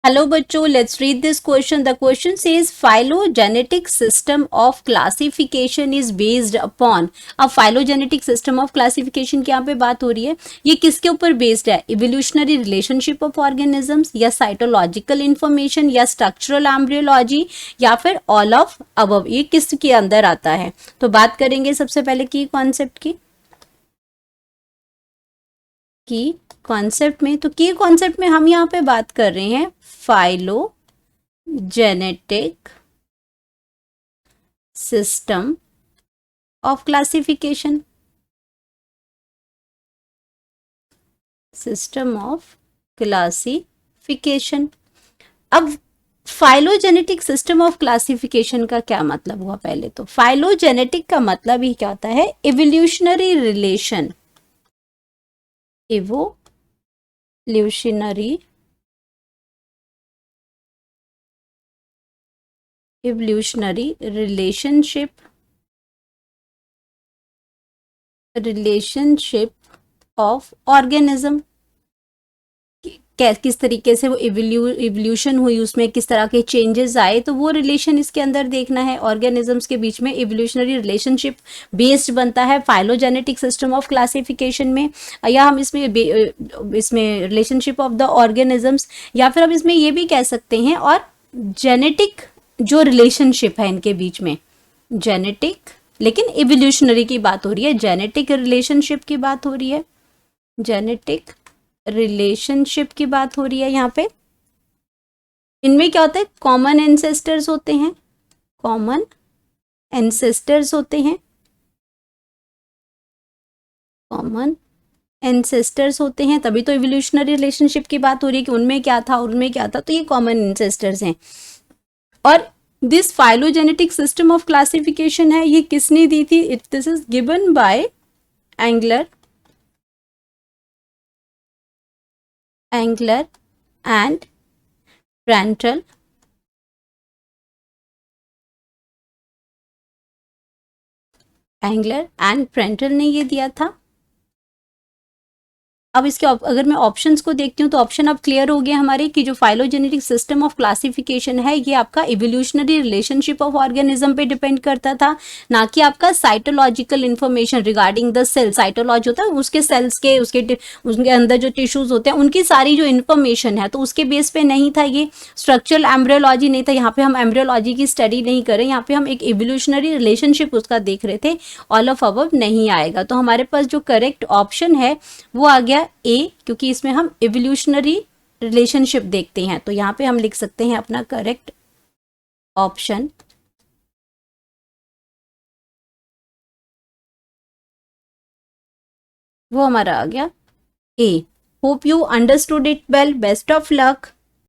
Hello बच्चों, let's read this question. The question says phylogenetic system of classification is based upon. अब phylogenetic system of classification की यहाँ पे बात हो रही है. ये किसके ऊपर बेस्ड है? इवोल्यूशनरी रिलेशनशिप ऑफ ऑर्गेनिजम्स, या साइटोलॉजिकल इंफॉर्मेशन, या स्ट्रक्चरल एम्ब्रियोलॉजी, या फिर ऑल ऑफ अबव. ये किसके अंदर आता है? तो बात करेंगे सबसे पहले की कॉन्सेप्ट की कॉन्सेप्ट में. तो की कॉन्सेप्ट में हम यहाँ पे बात कर रहे हैं phylogenetic system of classification. System of classification. अब फाइलोजेनेटिक सिस्टम ऑफ क्लासिफिकेशन का क्या मतलब हुआ? पहले तो फाइलोजेनेटिक का मतलब ही क्या होता है? Evolutionary relation. Evolutionary relationship of organism. किस तरीके से वो इवोल्यूशन हुई, उसमें किस तरह के चेंजेस आए, तो वो रिलेशन इसके अंदर देखना है. ऑर्गेनिजम्स के बीच में इवोल्यूशनरी रिलेशनशिप बेस्ड बनता है फाइलोजेनेटिक सिस्टम ऑफ क्लासिफिकेशन में. या हम इसमें रिलेशनशिप ऑफ द ऑर्गेनिजम्स, या फिर हम इसमें ये भी कह सकते हैं. और जेनेटिक जो रिलेशनशिप है इनके बीच में, जेनेटिक, लेकिन इवोल्यूशनरी की बात हो रही है, जेनेटिक रिलेशनशिप की बात हो रही है. जेनेटिक रिलेशनशिप की बात हो रही है यहाँ पे. इनमें क्या होता है? कॉमन एंसेस्टर्स होते हैं. कॉमन एंसेस्टर्स होते हैं. कॉमन एंसेस्टर्स होते हैं, तभी तो इवोल्यूशनरी रिलेशनशिप की बात हो रही है कि उनमें क्या था, उनमें क्या था. तो ये कॉमन एंसेस्टर्स हैं. और this phylogenetic system of classification है, ये किसने दी थी? This is given by Engler and Prantl. Engler and Prantl ने ये दिया था. अब इसके अगर मैं ऑप्शंस को देखती हूँ तो ऑप्शन अब क्लियर हो गया हमारे कि जो फाइलोजेनेटिक सिस्टम ऑफ क्लासिफिकेशन है ये आपका इवोल्यूशनरी रिलेशनशिप ऑफ ऑर्गेनिज्म पे डिपेंड करता था, ना कि आपका cytological information regarding the cell. Cytology होता है उसके सेल्स के, उसके अंदर जो टिश्यूज होते हैं उनकी सारी जो इन्फॉर्मेशन है, तो उसके बेस पे नहीं था. ये स्ट्रक्चरल एम्ब्रियोलॉजी नहीं था. यहाँ पे हम एम्ब्रियोलॉजी की स्टडी नहीं कर रहे, यहाँ पे हम एक इवोल्यूशनरी रिलेशनशिप उसका देख रहे थे. ऑल ऑफ अबव नहीं आएगा. तो हमारे पास जो करेक्ट ऑप्शन है वो आ गया ए, क्योंकि इसमें हम इवोल्यूशनरी रिलेशनशिप देखते हैं. तो यहां पे हम लिख सकते हैं अपना करेक्ट ऑप्शन वो हमारा आ गया A. Hope you understood it well. Best of luck.